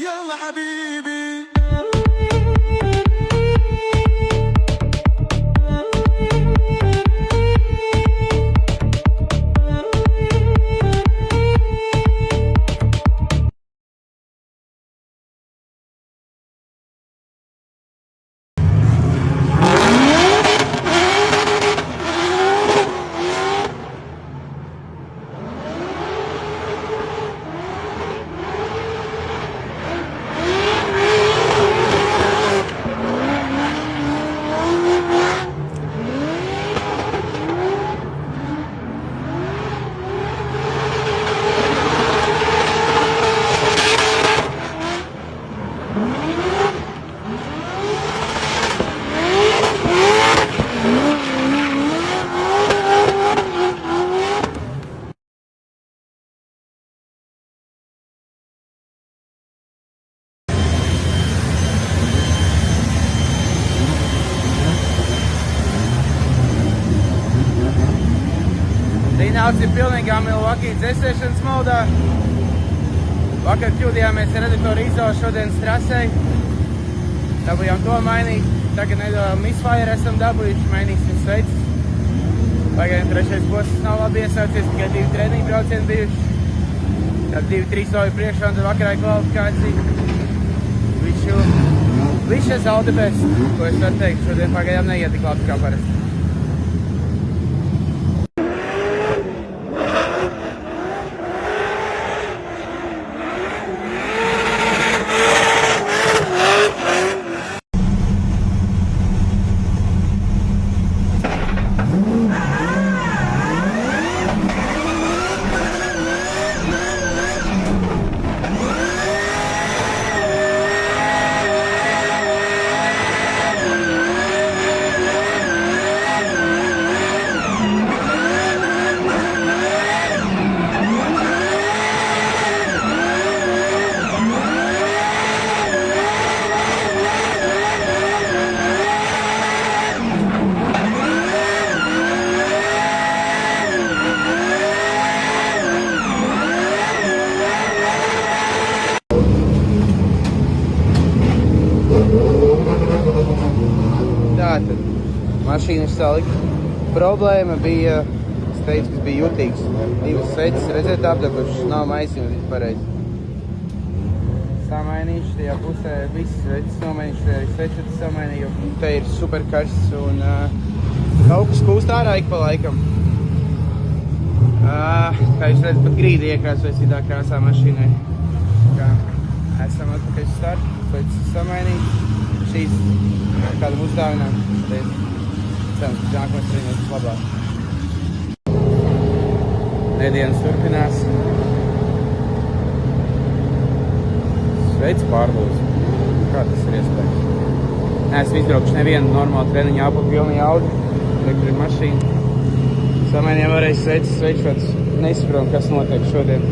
يلا حبيبي. Rīnauts ir pilnīgā Milwaukee dzēsēšanas modā. Vakar kļūdījāmies ar redaktoru Izo šodienas trasei. Dabūjām to mainīt. Tagad nedaudz misfire esam dabūjuši, mainīsim sveicis. Pagaidām trešais posms nav labi iesācies, tikai 2 treniņu braucieni bijuši. Tad 2-3 soļi priekšā un tad vakarā kvalifikācija. Viss šis all the best, ko es varu teikt. Šodien pagaidām neiet tik labi kā parasti. Tātad, mašīna ir salikta. Problēma bija, es teicu, kas bija jutīgs. 2 sveces, redzēt, apdagušas, nav maisījums pareizi. Samainīšu tajā pusē, visas sveces nomainīšu, arī svečetas samainīju. Te ir super karsts un kaut kas kūst ārā ik pa laikam. Kā jūs redzat, pat grīdi iekrāsojas citā krāsā mašīnai. Kā esam atpakaļ start, sveces samainīt. Šīs kādu uzdāvinām, tad cerams, ka nākamais treniņš būs labāk. Nedienas turpinās. Sveic pārlūdzu. Kā tas ir iespējams? Neesmu izbraukšu nevienu normālu treniņu Apple pilni Audi. Tur ir mašīna. Samainījām varēs sveičots. Nesaprotam, kas notiek šodien.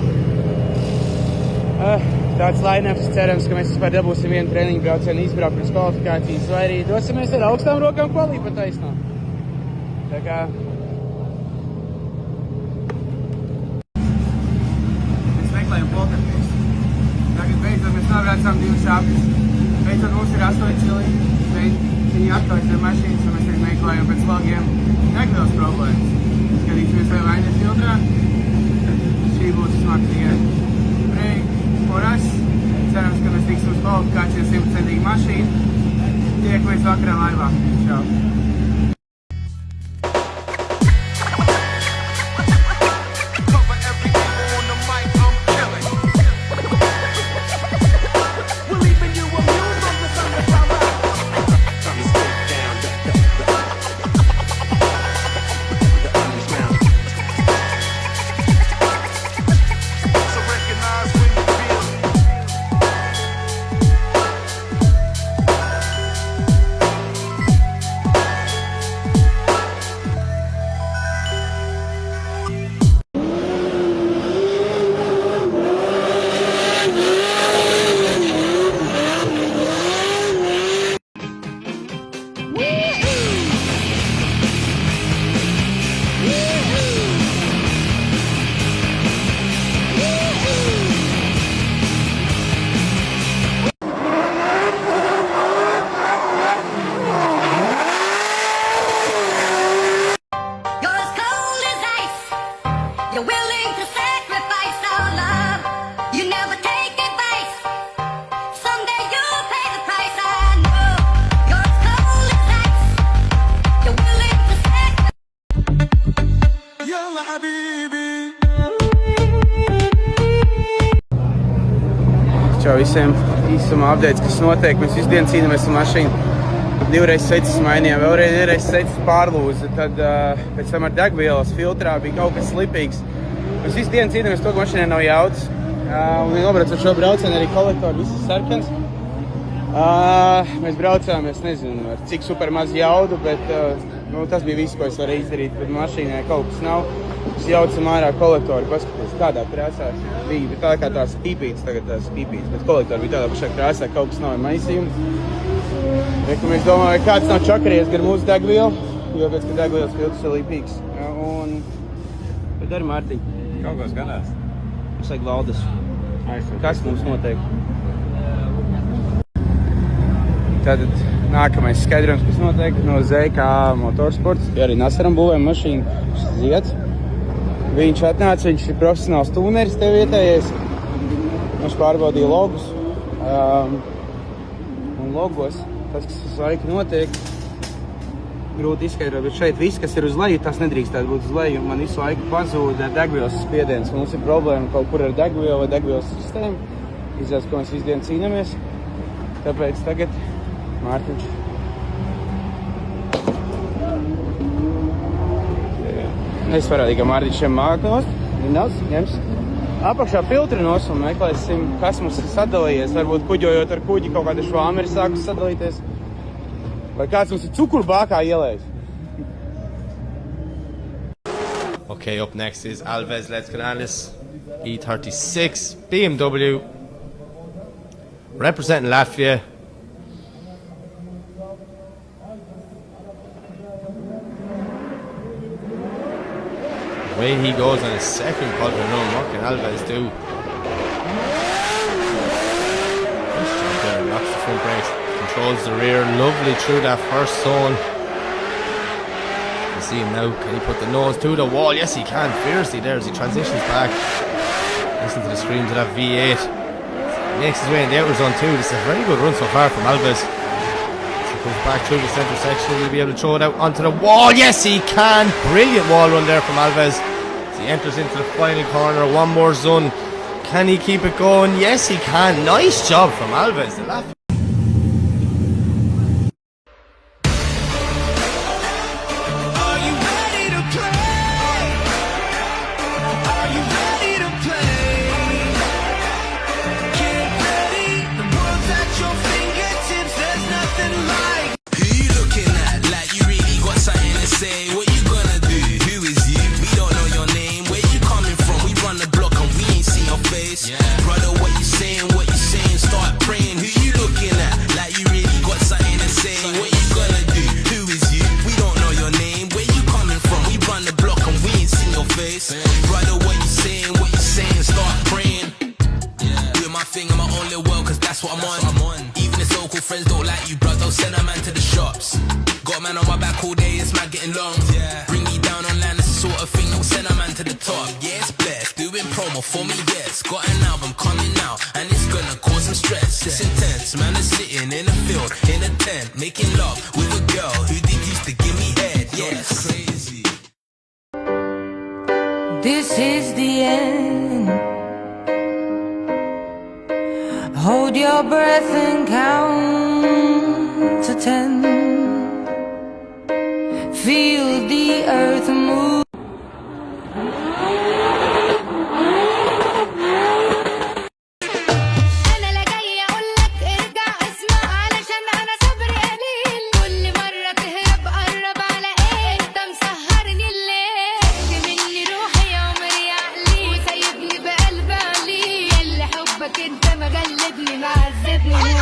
Tāds line-ups, cerams, ka mēs vispār dabūsim vienu treniņu braucienu izbraukt pirms kvalifikācijas, vai arī dosimies ar augstām rokām kvalī pa taisnā. Tā kā... Mēs meklējam poltergeist. Tagad beidzot mēs nobraucām 2 šāpjas. Beidzot mums ir 8 cilvēki. Viņi atklājas ar mašīnas, un mēs tagad meklējam pēc logiem. Nekļaus problēmas. Skatīsimies vai vaina ir filtrā. Šī būs smaka tikai break. Us. Cerams, ka mēs tiksim uz kvalifikācijas 100% mašīnu. Tiekamies vakarā laivā. Čau! priekšā visiem īsumā updates, kas notiek. Mēs visu dienu cīnāmies ar mašīnu. Divreiz sveces mainījām, vēlreiz sveces pārlūza. Tad pēc tam ar degvielas filtrā bija kaut kas slipīgs. Mēs visu dienu cīnāmies to, ka mašīnai nav jaudas. Un viņi nobrauc ar šo braucienu arī kolektori, viss ir sarkans. Mēs braucām, es nezinu, ar cik super maz jaudu, bet tas bija viss, ko es varēju izdarīt, bet mašīnai kaut kas nav. Es jaucam ārā kolektori, paskaties, kādā krāsā bija, bet tā kā tās pīpītes, tagad tās pīpītes, bet kolektori bija tādā pašā krāsā, kaut kas nav ar maisījumu. Mēs domājam, kāds nav čakaries gar mūsu degvielu, jo pēc, ka degvielas filtrs ir līpīgs. Bet arī Mārtiņ. Kaut ko skatās. Mums vajag valdes. Kas mums notiek? Tātad nākamais skaidrojums, kas notiek no ZK Motorsports. Ja arī Nasaram būvējam mašīnu, šis Zieds. Viņš atnāca, viņš ir profesionāls tūneris te vietējais. Viņš pārbaudīja logus. Un logos, tas, kas uz laiku notiek, grūti izskaidrot, bet šeit viss, kas ir uz leju, tas nedrīkstētu būt uz leju. Man visu laiku pazūda degvielas spiediens. Mums ir problēma kaut kur ar degvielu vai degvielas sistēmu. Izjās, ko mēs visu dienu cīnāmies. Tāpēc tagad Mārtiņš. Es parādīju, ka Mārtiņš šiem māk nost. Viņas ņems apakšā filtri nos un meklēsim, kas mums ir sadalījies. Varbūt kuģojot ar kuģi kaut kāda švāmeri sākus sadalīties. Vai kāds mums ir cukurbākā ielējis. Okay, up next is Alves Let's Canales E36 BMW representing Latvia. The way he goes on his second quadrant run, what can Alves do? Nice job there, locks the front brakes, controls the rear, lovely through that first zone. You see him now, can he put the nose to the wall? Yes he can, fiercely there as he transitions back. Listen to the screams of that V8. Makes his way in the outer zone too. This is a very good run so far from Alves. As he comes back through the centre section, he'll be able to throw it out onto the wall. Yes he can, brilliant wall run there from Alves. As he enters into the final corner, one more zone. Can he keep it going? Yes he can, nice job from Alves. The lap. Friends don't like you, bro, don't send a man to the shops. Got a man on my back all day, it's mad getting long. Bring me down on land, it's the sort of thing that will send a man to the top. Yeah, it's blessed, doing promo for me, yes. Got an album coming out, and it's gonna cause some stress. It's intense, man is sitting in a field, in a tent, making love with a girl who did used to give me head. Yeah, it's crazy. This is the end. Hold your breath and count to 10. Feel the earth move. انت مغلبني معذبني